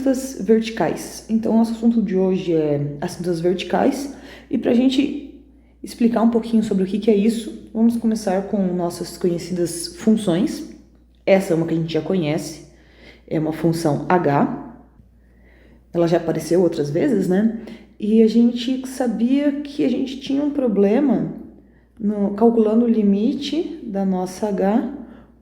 assíntotas verticais. Então, nosso assunto de hoje é assíntotas verticais. E para a gente explicar um pouquinho sobre o que é isso, vamos começar com nossas conhecidas funções. Essa é uma que a gente já conhece, é uma função h. Ela já apareceu outras vezes, né? E a gente sabia que a gente tinha um problema calculando o limite da nossa h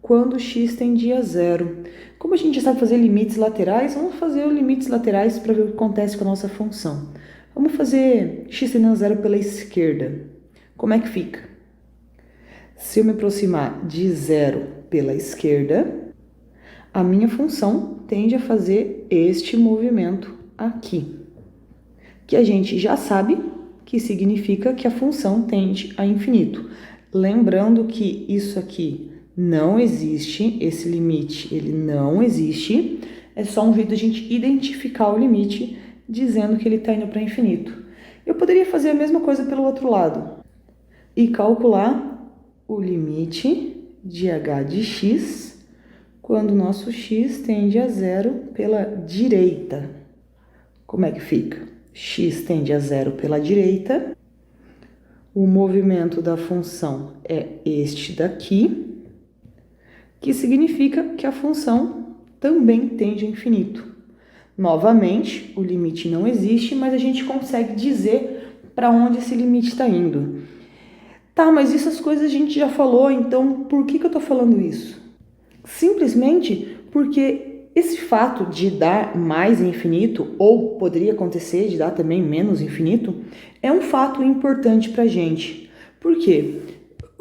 quando x tendia a zero. Como a gente já sabe fazer limites laterais, vamos fazer os limites laterais para ver o que acontece com a nossa função. Vamos fazer x tendendo a zero pela esquerda. Como é que fica? Se eu me aproximar de zero pela esquerda, a minha função tende a fazer este movimento aqui, que a gente já sabe que significa que a função tende a infinito. Lembrando que isso aqui não existe, esse limite ele não existe, é só um jeito de a gente identificar o limite dizendo que ele está indo para infinito. Eu poderia fazer a mesma coisa pelo outro lado e calcular o limite de h de x quando o nosso x tende a zero pela direita. Como é que fica? X tende a zero pela direita, o movimento da função é este daqui, que significa que a função também tende a infinito. Novamente, o limite não existe, mas a gente consegue dizer para onde esse limite está indo. Tá, mas essas coisas a gente já falou, então por que eu estou falando isso? Simplesmente porque esse fato de dar mais infinito, ou poderia acontecer de dar também menos infinito, é um fato importante para a gente. Por quê?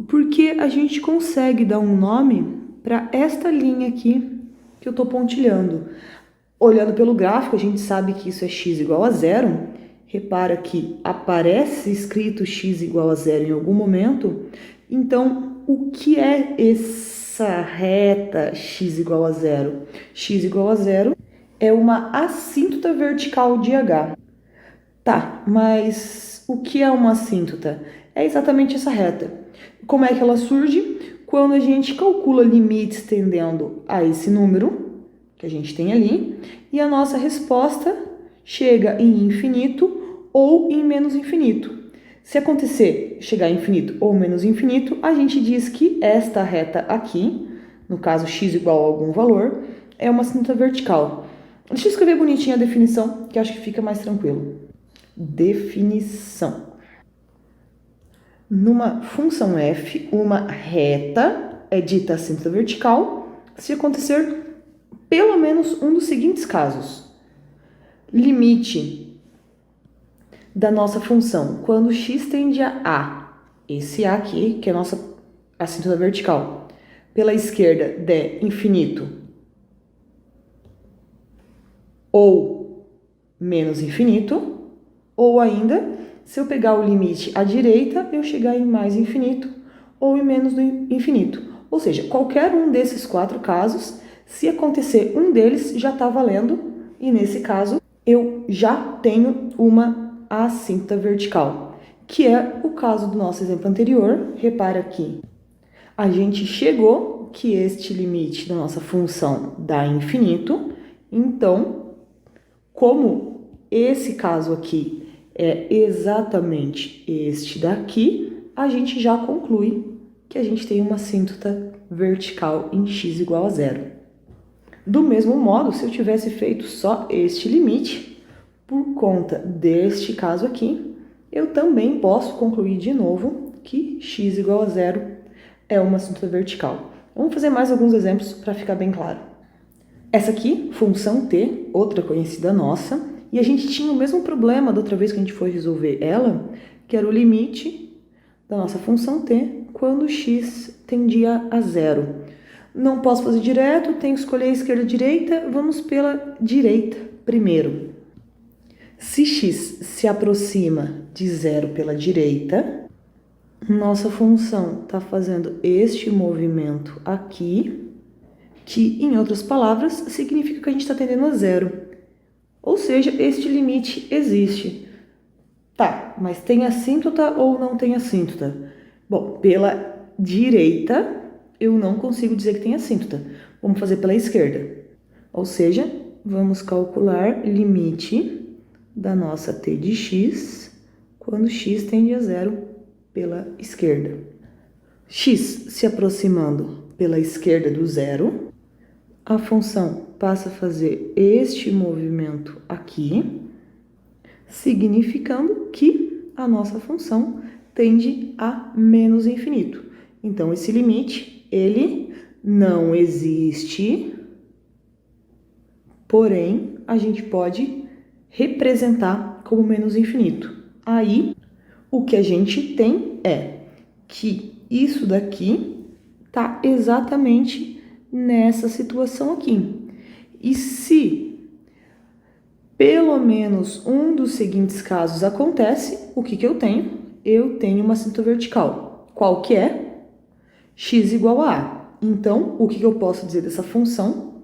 Porque a gente consegue dar um nome para esta linha aqui que eu estou pontilhando. Olhando pelo gráfico, a gente sabe que isso é x igual a zero. Repara que aparece escrito x igual a zero em algum momento. Então, o que é essa reta x igual a zero? X igual a zero é uma assíntota vertical de h. Tá, mas o que é uma assíntota? É exatamente essa reta. Como é que ela surge? Quando a gente calcula limites tendendo a esse número que a gente tem ali, e a nossa resposta chega em infinito ou em menos infinito. Se acontecer chegar em infinito ou menos infinito, a gente diz que esta reta aqui, no caso x igual a algum valor, é uma assíntota vertical. Deixa eu escrever bonitinho a definição, que acho que fica mais tranquilo. Definição. Numa função f, uma reta é dita assíntota vertical se acontecer pelo menos um dos seguintes casos. Limite da nossa função quando x tende a, esse a aqui, que é a nossa assíntota vertical, pela esquerda de infinito ou menos infinito, ou ainda, se eu pegar o limite à direita, eu chegar em mais infinito ou em menos do infinito. Ou seja, qualquer um desses quatro casos, se acontecer um deles, já está valendo. E nesse caso, eu já tenho uma assíntota vertical, que é o caso do nosso exemplo anterior. Repara que a gente chegou que este limite da nossa função dá infinito. Então, como esse caso aqui é exatamente este daqui, a gente já conclui que a gente tem uma assíntota vertical em x igual a zero. Do mesmo modo, se eu tivesse feito só este limite, por conta deste caso aqui, eu também posso concluir de novo que x igual a zero é uma assíntota vertical. Vamos fazer mais alguns exemplos para ficar bem claro. Essa aqui, função t, outra conhecida nossa, e a gente tinha o mesmo problema da outra vez que a gente foi resolver ela, que era o limite da nossa função t quando x tendia a zero. Não posso fazer direto, tenho que escolher a esquerda e a direita, vamos pela direita primeiro. Se x se aproxima de zero pela direita, nossa função está fazendo este movimento aqui, que, em outras palavras, significa que a gente está tendendo a zero. Ou seja, este limite existe. Tá, mas tem assíntota ou não tem assíntota? Bom, pela direita, eu não consigo dizer que tem assíntota. Vamos fazer pela esquerda. Ou seja, vamos calcular limite da nossa t de x quando x tende a zero pela esquerda. X se aproximando pela esquerda do zero, a função passa a fazer este movimento aqui, significando que a nossa função tende a menos infinito. Então, esse limite, ele não existe, porém, a gente pode representar como menos infinito. Aí, o que a gente tem é que isso daqui está exatamente nessa situação aqui. E se pelo menos um dos seguintes casos acontece, o que eu tenho? Eu tenho uma assíntota vertical. Qual que é? X igual a A. Então, o que eu posso dizer dessa função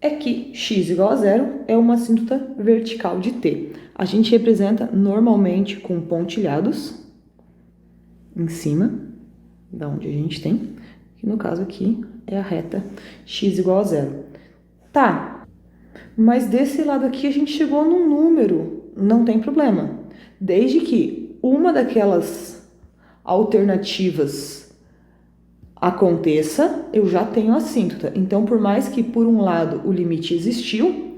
é que x igual a zero é uma assíntota vertical de t. A gente representa normalmente com pontilhados em cima, da onde a gente tem, que no caso aqui é a reta x igual a zero. Tá, mas desse lado aqui a gente chegou num número, não tem problema. Desde que uma daquelas alternativas aconteça, eu já tenho a assíntota. Então, por mais que por um lado o limite existiu,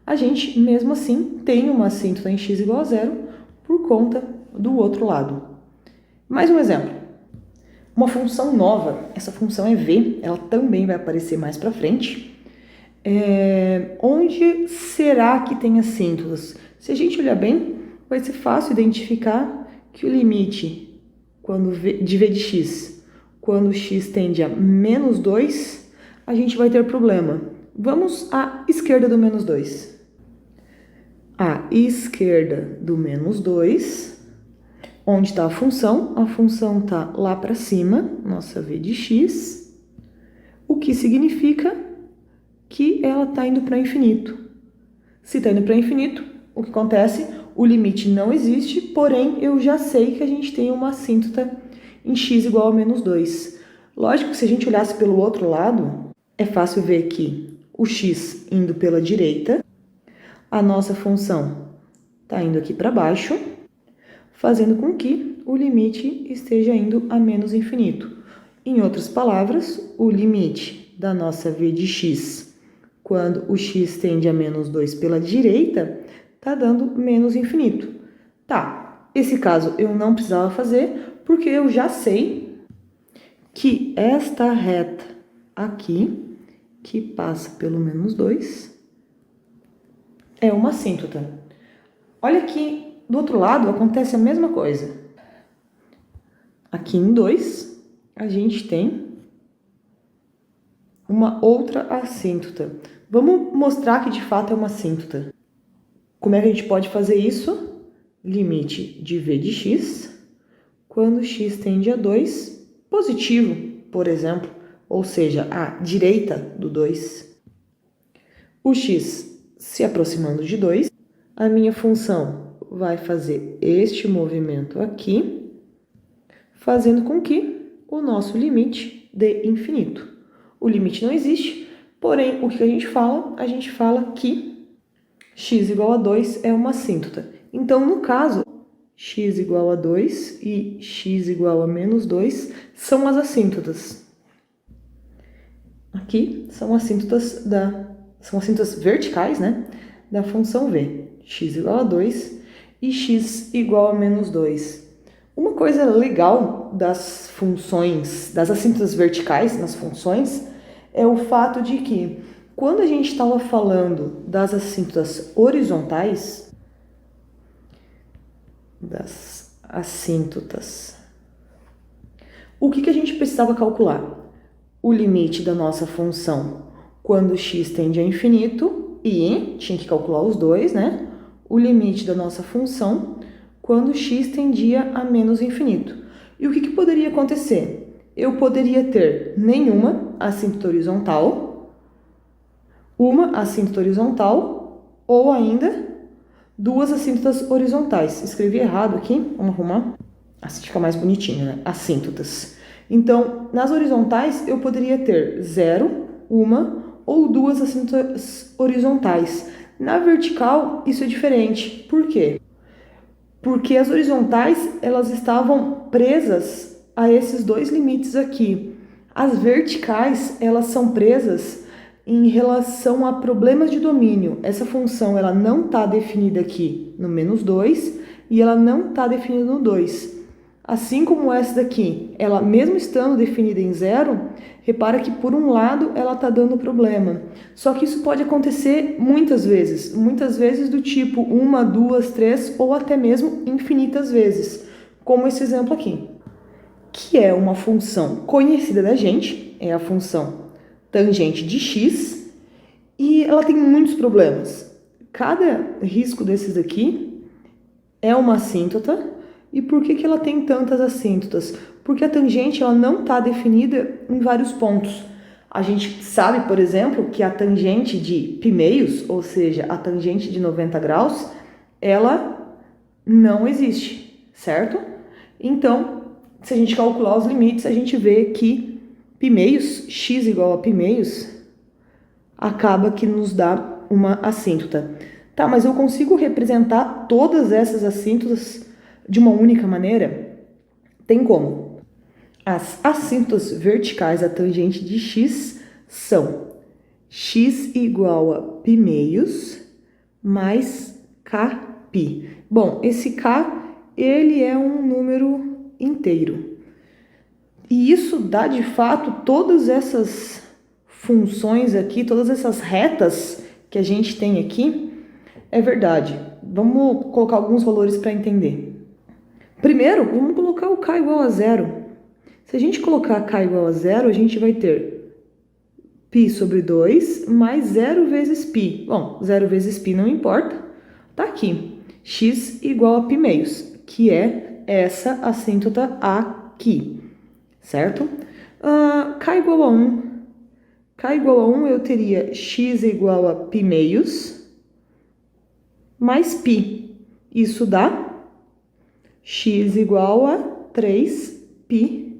a gente mesmo assim tem uma assíntota em x igual a zero por conta do outro lado. Mais um exemplo. Uma função nova, essa função é v, ela também vai aparecer mais para frente. Onde será que tem assíntotas? Se a gente olhar bem, vai ser fácil identificar que o limite de v de x, quando x tende a menos 2, a gente vai ter problema. Vamos à esquerda do menos 2. À esquerda do menos 2... Onde está a função? A função está lá para cima, nossa v de x, o que significa que ela está indo para infinito. Se está indo para infinito, o que acontece? O limite não existe, porém eu já sei que a gente tem uma assíntota em x igual a menos 2. Lógico que se a gente olhasse pelo outro lado, é fácil ver que o x indo pela direita, a nossa função está indo aqui para baixo, fazendo com que o limite esteja indo a menos infinito. Em outras palavras, o limite da nossa v de x, quando o x tende a menos 2 pela direita, está dando menos infinito. Tá, esse caso eu não precisava fazer, porque eu já sei que esta reta aqui, que passa pelo menos 2, é uma assíntota. Olha aqui. Do outro lado, acontece a mesma coisa. Aqui em 2, a gente tem uma outra assíntota. Vamos mostrar que de fato é uma assíntota. Como é que a gente pode fazer isso? Limite de v de x, quando x tende a 2, positivo, por exemplo, ou seja, à direita do 2. O x se aproximando de 2, a minha função vai fazer este movimento aqui, fazendo com que o nosso limite dê infinito. O limite não existe, porém, o que a gente fala? A gente fala que x igual a 2 é uma assíntota. Então, no caso, x igual a 2 e x igual a menos 2 são as assíntotas. Aqui são assíntotas verticais, né, da função v. X igual a 2 e x igual a menos 2. Uma coisa legal das funções, das assíntotas verticais nas funções, é o fato de que, quando a gente estava falando das assíntotas horizontais, o que a gente precisava calcular? O limite da nossa função quando x tende a infinito e tinha que calcular os dois, né? O limite da nossa função quando x tendia a menos infinito. E o que poderia acontecer? Eu poderia ter nenhuma assíntota horizontal, uma assíntota horizontal ou ainda duas assíntotas horizontais. Escrevi errado aqui, vamos arrumar, assim fica mais bonitinho, né? Assíntotas. Então, nas horizontais eu poderia ter 0, 1 ou duas assíntotas horizontais. Na vertical, isso é diferente. Por quê? Porque as horizontais, elas estavam presas a esses dois limites aqui. As verticais, elas são presas em relação a problemas de domínio. Essa função, ela não está definida aqui no -2 e ela não está definida no 2. Assim como essa daqui, ela mesmo estando definida em 0, repara que por um lado ela está dando problema. Só que isso pode acontecer muitas vezes do tipo 1, 2, 3 ou até mesmo infinitas vezes, como esse exemplo aqui, que é uma função conhecida da gente, é a função tangente de x, e ela tem muitos problemas. Cada risco desses aqui é uma assíntota. E por que ela tem tantas assíntotas? Porque a tangente ela não está definida em vários pontos. A gente sabe, por exemplo, que a tangente de π, ou seja, a tangente de 90 graus, ela não existe, certo? Então, se a gente calcular os limites, a gente vê que π, x igual a π, acaba que nos dá uma assíntota. Tá, mas eu consigo representar todas essas assíntotas de uma única maneira? Tem como. As assíntotas verticais da tangente de x são x igual a π mais kπ. Bom, esse k, ele é um número inteiro. E isso dá, de fato, todas essas funções aqui, todas essas retas que a gente tem aqui, é verdade. Vamos colocar alguns valores para entender. Primeiro, vamos colocar o k igual a 0. Se a gente colocar k igual a 0, a gente vai ter π sobre 2 mais 0 vezes π. Bom, 0 vezes π não importa, tá aqui. X igual a π meios, que é essa assíntota aqui, certo? K igual a 1. K igual a 1 eu teria x igual a π meios mais π. Isso dá x igual a 3π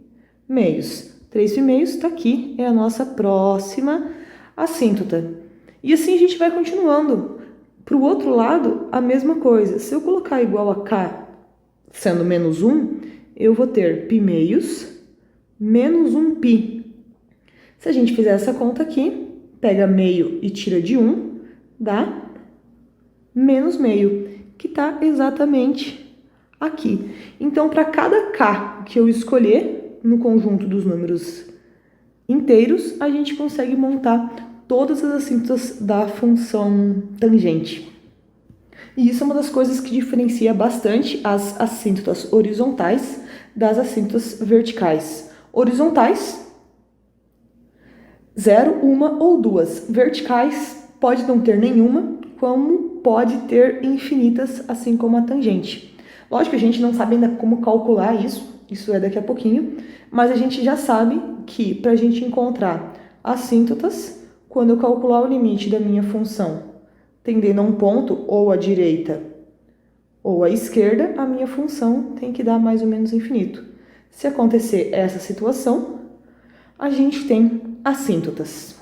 meios. 3π meios está aqui, é a nossa próxima assíntota. E assim a gente vai continuando. Para o outro lado, a mesma coisa. Se eu colocar igual a k sendo -1, eu vou ter π meios menos 1π. Se a gente fizer essa conta aqui, pega meio e tira de 1, dá menos meio, que está exatamente aqui. Então, para cada k que eu escolher no conjunto dos números inteiros, a gente consegue montar todas as assíntotas da função tangente. E isso é uma das coisas que diferencia bastante as assíntotas horizontais das assíntotas verticais. Horizontais, 0, 1 ou 2. Verticais, pode não ter nenhuma, como pode ter infinitas, assim como a tangente. Lógico que a gente não sabe ainda como calcular isso é daqui a pouquinho, mas a gente já sabe que para a gente encontrar assíntotas, quando eu calcular o limite da minha função tendendo a um ponto, ou à direita ou à esquerda, a minha função tem que dar mais ou menos infinito. Se acontecer essa situação, a gente tem assíntotas.